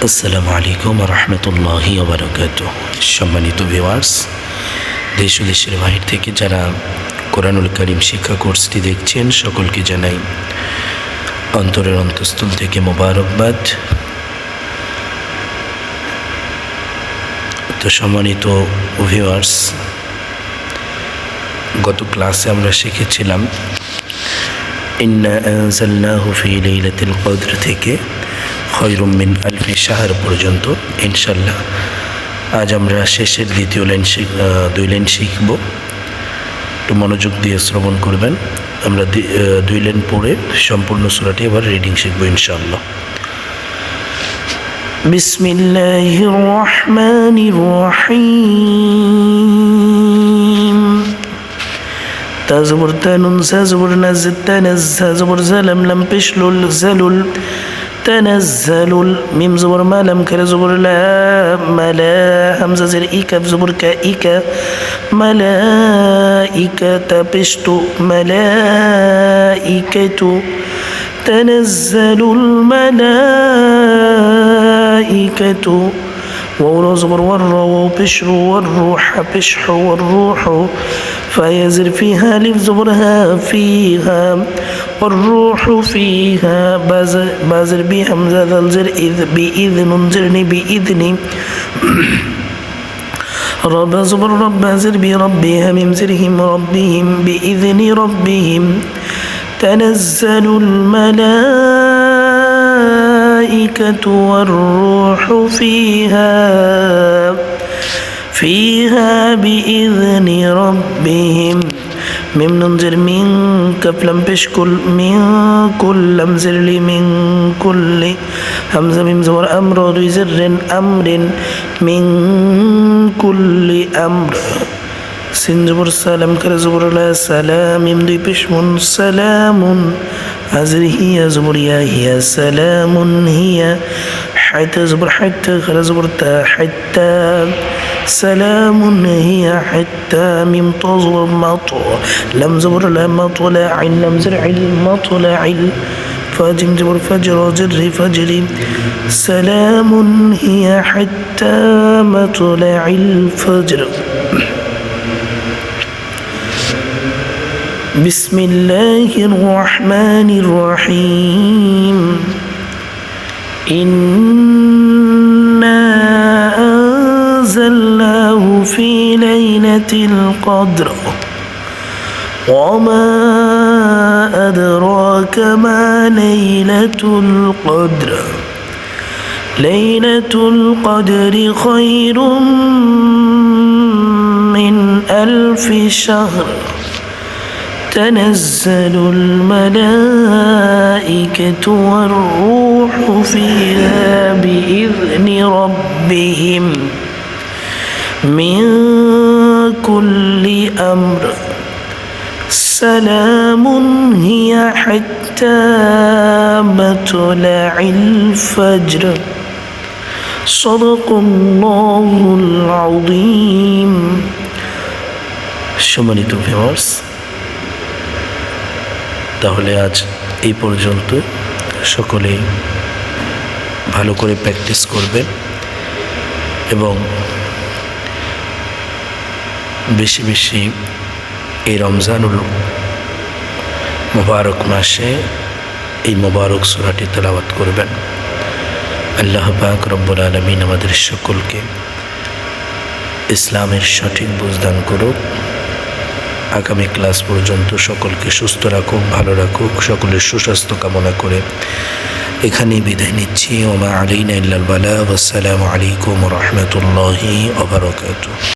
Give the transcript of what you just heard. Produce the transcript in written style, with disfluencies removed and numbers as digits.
আসসালামু আলাইকুম ওয়া রাহমাতুল্লাহি ওয়া বারাকাতুহু। সম্মানিত ভিউয়ার্স, দেশ ও দেশের বাহির থেকে যারা কোরআনুল কারীম শিক্ষা কোর্সটি দেখছেন সকলকে জানাই অন্তরের অন্তঃস্থল থেকে মোবারকবাদ। তো সম্মানিত ভিউয়ার্স, গত ক্লাসে আমরা শিখেছিলাম ইন্না আনজালনাহু ফি লাইলাতিল কদর থেকে খয়রুম মিন আলফি শাহর পর্যন্ত। ইনশাল্লাহ আজ আমরা শেষের দুই লাইন শিখব। একটু মনোযোগ দিয়ে শ্রবণ করবেন। আমরা 2 লাইন পড়ে সম্পূর্ণ সূরাটি এবার রিডিং শিখব ইনশাআল্লাহ। বিসমিল্লাহির রহমানির রহিম। তাজবর তানুন সাজবর নাজ তানাজ্জা জবর জালাম লাম পেশলুল জালুল تنزل ميم زبر ما لم كر زبر لا ملا همزة زر إيكا زبر كإيكا ملائكة بشتو ملائكة تنزل الملائكة وورو زبر ورو وبشر والروح بشح والروح فيزر فيها لف زبرها فيها والروح فيها بازر بهمزة ذلزر إذ بإذن انزرني بإذني رب زبر رب زر بربها ممزرهم ربهم بإذن ربهم تنزل الملائكة والروح فيها بإذن ربهم ميم ننزل من كفلم بشكل من كل لمزر لي من كل همزة ميم زور أمر زر أمر من كل أمر سين زبر سلام كر زبر لا سلام ميم دي بشمون سلام أزر هي زبر يا هي سلام هي حتى زبر حتى خر زبر تا حتى سلام هي حتى ميم تزبر مطو لم زبر لا مطلع لم زرع المطلع فاجم زبر فجر زر فجر سلام هي حتى مطلع الفجر. بسم الله الرحمن الرحيم. إنا أنزلناه في ليلة القدر وما أدراك ما ليلة القدر ليلة القدر خير من 1000 شهر تنزل الملائكة والروح فيها بإذن ربهم من كل أمر سلام هي حتى مطلع الفجر. صدق الله العظيم. সম্মানিত ভিউয়ার্স, তাহলে আজ এই পর্যন্ত। সকলেই ভালো করে প্র্যাকটিস করবেন এবং বেশি বেশি এই রমজানুল মুবারক মাসে এই মুবারক সূরাটি তেলাওয়াত করবেন। আল্লাহ পাক রব্বুল আলামিন আমাদের সকলকে ইসলামের সঠিক বুঝদান করুক। আগামী ক্লাস পর্যন্ত সকলকে সুস্থ রাখুক, ভালো রাখুক। সকলের সুস্বাস্থ্য কামনা করে এখানেই বিদায় নিচ্ছি। ওমা আলাইনা ইল্লাল বালাগ। আসসালামু আলাইকুম ওয়া রাহমাতুল্লাহি ওয়া বারাকাতুহু।